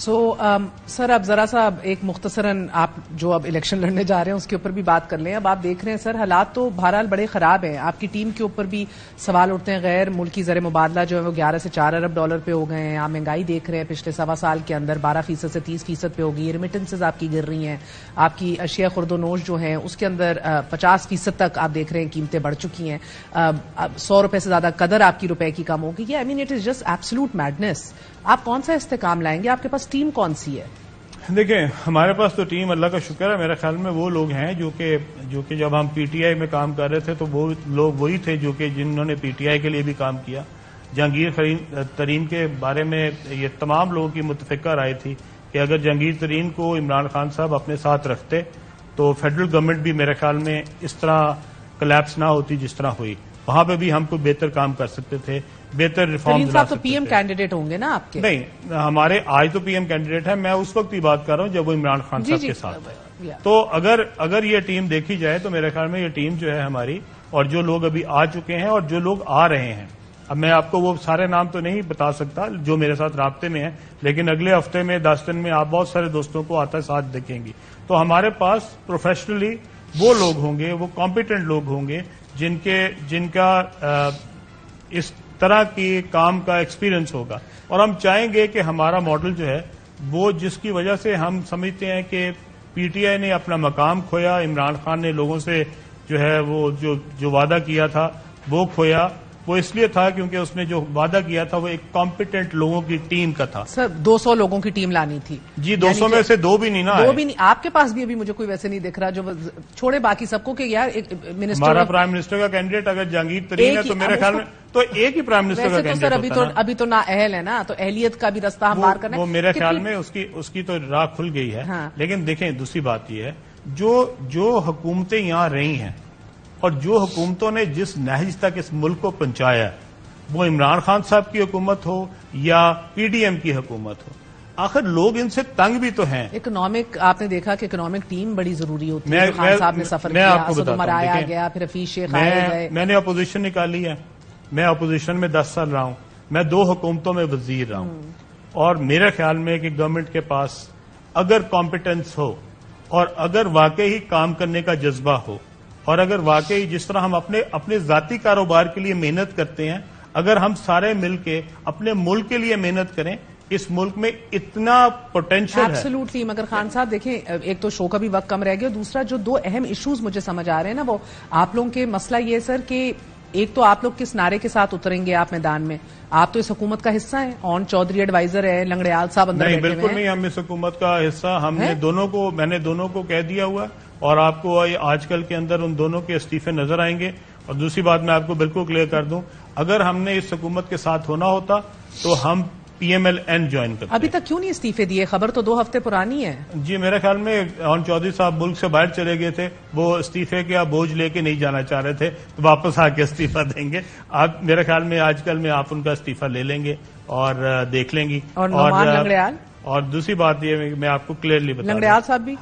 سر اب ذرا سا ایک مختصراً آپ جو اب الیکشن لڑنے جا رہے ہیں اس کے اوپر بھی بات کر لیں. اب آپ دیکھ رہے ہیں سر حالات تو بہرحال بڑے خراب ہیں. آپ کی ٹیم کے اوپر بھی سوال اٹھتے ہیں. غیر ملکی زر مبادلہ جو ہے وہ 11 سے 4 ارب ڈالر پہ ہو گئے ہیں. آپ مہنگائی دیکھ رہے ہیں پچھلے سوا سال کے اندر 12% سے 30% پہ ہو گئی. ریمیٹنسز آپ کی گر رہی ہیں. آپ کی اشیاء خرد و نوش جو ہیں اس کے اندر 50% تک آپ دیکھ رہے ہیں قیمتیں بڑھ چکی ہیں. 100 روپے سے زیادہ قدر آپ کی روپے کی کم ہو گئی ہے. I mean it is just absolute madness. آپ کون سا استحکام لائیں گے؟ آپ کے پاس ٹیم کون سی ہے؟ دیکھیں ہمارے پاس تو ٹیم اللہ کا شکر ہے. میرے خیال میں وہ لوگ ہیں جو کہ جب ہم پی ٹی آئی میں کام کر رہے تھے تو وہ لوگ وہی تھے جو کہ جنہوں نے پی ٹی آئی کے لیے بھی کام کیا. جہانگیر ترین کے بارے میں یہ تمام لوگوں کی متفقہ رائے تھی کہ اگر جہانگیر ترین کو عمران خان صاحب اپنے ساتھ رکھتے تو فیڈرل گورنمنٹ بھی میرے خیال میں اس طرح کلیپس نہ ہوتی جس طرح ہوئی. وہاں پہ بھی ہم کوئی بہتر کام کر سکتے تھے, بہتر ریفارم لا سکتے تھے. پی ایم کینڈیڈیٹ ہوں گے نا آپ کے؟ نہیں, ہمارے آج تو پی ایم کینڈیڈیٹ ہے. میں اس وقت کی بات کر رہا ہوں جب وہ عمران خان صاحب کے ساتھ. تو اگر یہ ٹیم دیکھی جائے تو میرے خیال میں یہ ٹیم جو ہے ہماری, اور جو لوگ ابھی آ چکے ہیں اور جو لوگ آ رہے ہیں, اب میں آپ کو وہ سارے نام تو نہیں بتا سکتا جو میرے ساتھ رابطے میں ہیں, لیکن اگلے ہفتے میں 10 دن میں آپ بہت سارے دوستوں کو آتا ساتھ دیکھیں گی. تو ہمارے پاس پروفیشنلی وہ لوگ ہوں گے, وہ کمپیٹنٹ لوگ ہوں گے جن کا اس طرح کی کام کا ایکسپیرئنس ہوگا. اور ہم چاہیں گے کہ ہمارا ماڈل جو ہے وہ جس کی وجہ سے ہم سمجھتے ہیں کہ پی ٹی آئی نے اپنا مقام کھویا, عمران خان نے لوگوں سے جو ہے وہ جو وعدہ کیا تھا وہ کھویا. وہ اس لیے تھا کیونکہ اس نے جو وعدہ کیا تھا وہ ایک کمپیٹنٹ لوگوں کی ٹیم کا تھا. سر 200 لوگوں کی ٹیم لانی تھی. جی 200 میں سے 2 بھی نہیں نا, 2 بھی نہیں. آپ کے پاس بھی ابھی مجھے کوئی ویسے نہیں دکھ رہا جو چھوڑے باقی سب کو کہ یار منسٹر, ہمارا پرائم منسٹر کا کینڈیڈیٹ اگر جہانگیر ترین ہے تو میرے خیال میں تو ایک ہی پرائم منسٹر کا کینڈیڈیٹ ہوتا ہے. ابھی تو نا اہل ہے نا, تو اہلیت کا بھی رستہ ہم پار کرنا ہے. وہ میرے خیال میں اس کی تو راہ کھل گئی ہے. لیکن دیکھیں دوسری بات یہ ہے جو حکومتیں یہاں رہی ہیں اور جو حکومتوں نے جس نہج تک اس ملک کو پہنچایا ہے, وہ عمران خان صاحب کی حکومت ہو یا پی ڈی ایم کی حکومت ہو, آخر لوگ ان سے تنگ بھی تو ہیں. اکنامک آپ نے دیکھا کہ اکنامک ٹیم بڑی ضروری ہوتی ہے. خان صاحب نے سفر کیا, اسد عمر آیا گیا, پھر حفیظ شیخ آئے گئے. میں نے اپوزیشن نکالی ہے, میں اپوزیشن میں 10 سال رہا ہوں, میں 2 حکومتوں میں وزیر رہا ہوں. اور میرے خیال میں کہ گورنمنٹ کے پاس اگر کمپیٹنس ہو اور اگر واقعی کام کرنے کا جذبہ ہو اور اگر واقعی جس طرح ہم اپنے ذاتی کاروبار کے لیے محنت کرتے ہیں, اگر ہم سارے مل کے اپنے ملک کے لیے محنت کریں, اس ملک میں اتنا پوٹینشیل ہے. ایبسولوٹلی. مگر خان صاحب دیکھیں ایک تو شو کا بھی وقت کم رہ گیا, دوسرا جو 2 اہم ایشوز مجھے سمجھ آ رہے ہیں نا وہ آپ لوگوں کے مسئلہ یہ سر کہ ایک تو آپ لوگ کس نعرے کے ساتھ اتریں گے آپ میدان میں. آپ تو اس حکومت کا حصہ ہیں, اون چودھری ایڈوائزر ہے, لنگڑیال صاحب اندر نہیں بالکل نہیں, ہم اس حکومت کا حصہ. میں نے دونوں کو کہہ دیا ہوا, اور آپ کو آج کل کے اندر ان دونوں کے استعفے نظر آئیں گے. اور دوسری بات میں آپ کو بالکل کلیئر کر دوں, اگر ہم نے اس حکومت کے ساتھ ہونا ہوتا تو ہم P M L N join کرتے. ابھی تک کیوں نہیں استعفے دیے؟ خبر تو 2 ہفتے پرانی ہے. جی میرے خیال میں اون چودھری صاحب ملک سے باہر چلے گئے تھے, وہ استعفے کا بوجھ لے کے نہیں جانا چاہ رہے تھے, تو واپس آ کے استعفا دیں گے. آپ میرے خیال میں آج کل میں آپ ان کا استعفا لے لیں گے اور دیکھ لیں گی. اور نعمان لنگڑیال, اور دوسری بات یہ میں آپ کو کلیئرلی بتا دوں, لنگڑیال صاحب بھی,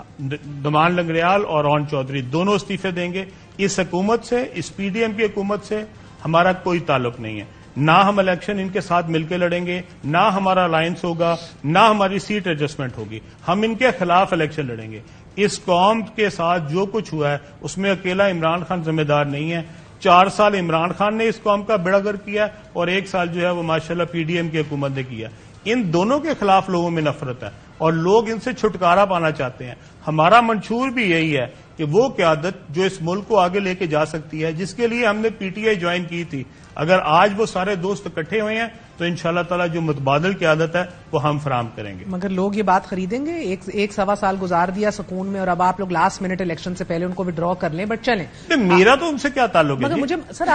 نعمان لنگڑیال اور اون چودھری دونوں استعفے دیں گے. اس حکومت سے, اس پی ڈی ایم کی حکومت سے ہمارا کوئی تعلق نہیں ہے. نہ ہم الیکشن ان کے ساتھ مل کے لڑیں گے, نہ ہمارا الائنس ہوگا, نہ ہماری سیٹ ایڈجسٹمنٹ ہوگی. ہم ان کے خلاف الیکشن لڑیں گے. اس قوم کے ساتھ جو کچھ ہوا ہے اس میں اکیلا عمران خان ذمہ دار نہیں ہے. 4 سال عمران خان نے اس قوم کا بیڑا گرک کیا اور 1 سال جو ہے وہ ماشاءاللہ پی ڈی ایم کی حکومت نے کیا. ان دونوں کے خلاف لوگوں میں نفرت ہے اور لوگ ان سے چھٹکارا پانا چاہتے ہیں. ہمارا منشور بھی یہی ہے کہ وہ قیادت جو اس ملک کو آگے لے کے جا سکتی ہے, جس کے لیے ہم نے پی ٹی آئی جوائن کی تھی, اگر آج وہ سارے دوست اکٹھے ہوئے ہیں تو انشاءاللہ تعالی جو متبادل قیادت ہے وہ ہم فراہم کریں گے. مگر لوگ یہ بات خریدیں گے؟ ایک سوا سال گزار دیا سکون میں اور اب آپ لوگ لاسٹ منٹ الیکشن سے پہلے ان کو وڈرا کر لیں. بٹ چلیں, میرا تو ان سے کیا تعلق ہے. مگر مجھے سر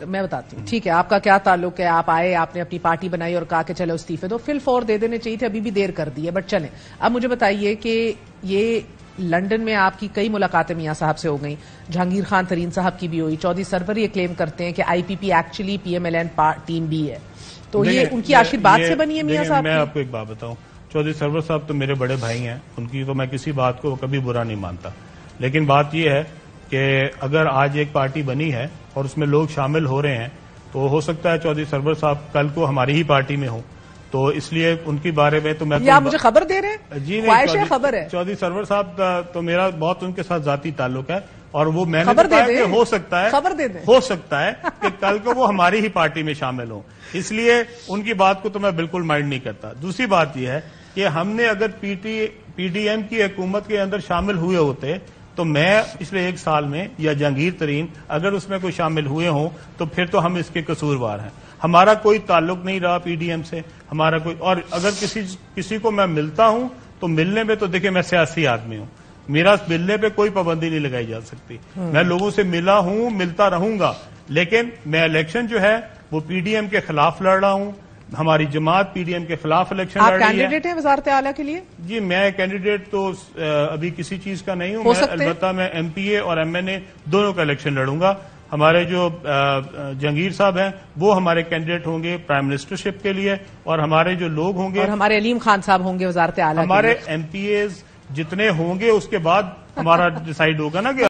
میں بتاتی ہوں, ٹھیک ہے آپ کا کیا تعلق ہے, آپ آئے, آپ نے اپنی پارٹی بنائی اور کہا کہ چلو استعفے دو, فل فور دے دینے چاہیے تھے, ابھی بھی دیر کر دی ہے. بٹ چلیں اب مجھے بتائیے کہ یہ لنڈن میں آپ کی کئی ملاقاتیں میاں صاحب سے ہو گئیں, جہانگیر خان ترین صاحب کی بھی ہوئی, چودھری سرور یہ کلیم کرتے ہیں کہ I P P actually P M L N team بھی ہے, تو یہ ان کی آشیرواد سے بنی ہے میاں صاحب. میں آپ کو ایک بات بتاؤں, چودھری سرور صاحب تو میرے بڑے بھائی ہیں, ان کی تو میں کسی بات کو کبھی برا نہیں مانتا. لیکن بات یہ ہے کہ اگر آج ایک پارٹی بنی ہے اور اس میں لوگ شامل ہو رہے ہیں تو ہو سکتا ہے چودھری سرور صاحب کل کو ہماری ہی پارٹی میں ہوں, تو اس لیے ان کی بارے میں تو میں آپ مجھے خبر دے رہے ہیں؟ جی خواہش ہے، خبر ہے چودھری سرور صاحب تو میرا بہت ان کے ساتھ ذاتی تعلق ہے، اور وہ میں نے خبر کہا دے کہ دیں، ہو سکتا ہے، خبر دے دیں، ہو سکتا ہے کہ کل کو وہ ہماری ہی پارٹی میں شامل ہوں، اس لیے ان کی بات کو تو میں بالکل مائنڈ نہیں کرتا۔ دوسری بات یہ ہے کہ ہم نے اگر پی ڈی ایم کی حکومت کے اندر شامل ہوئے ہوتے تو میں پچھلے 1 سال میں یا جہانگیر ترین اگر اس میں کوئی شامل ہوئے ہوں تو پھر تو ہم اس کے قصوروار ہیں۔ ہمارا کوئی تعلق نہیں رہا پی ڈی ایم سے، ہمارا کوئی، اور اگر کسی کو میں ملتا ہوں تو ملنے میں تو دیکھیں میں سیاسی آدمی ہوں، میرا ملنے پہ کوئی پابندی نہیں لگائی جا سکتی، میں لوگوں سے ملا ہوں، ملتا رہوں گا، لیکن میں الیکشن جو ہے وہ پی ڈی ایم کے خلاف لڑ رہا ہوں، ہماری جماعت پی ڈی ایم کے خلاف الیکشن لڑ رہی ہے۔ آپ کینڈیڈیٹ ہیں وزارت اعلیٰ کے لیے؟ جی میں کینڈیڈیٹ تو ابھی کسی چیز کا نہیں ہوں، البتہ میں ایم پی اے اور ایم این اے دونوں کا الیکشن لڑوں گا۔ ہمارے جو جہانگیر صاحب ہیں وہ ہمارے کینڈیڈیٹ ہوں گے پرائم منسٹرشپ کے لیے، اور ہمارے جو لوگ ہوں گے، اور ہمارے علیم خان صاحب ہوں گے وزارت اعلیٰ کے لیے۔ ہمارے ایم پی ایز جتنے ہوں گے اس کے بعد ہمارا ڈیسائیڈ ہوگا نا کہ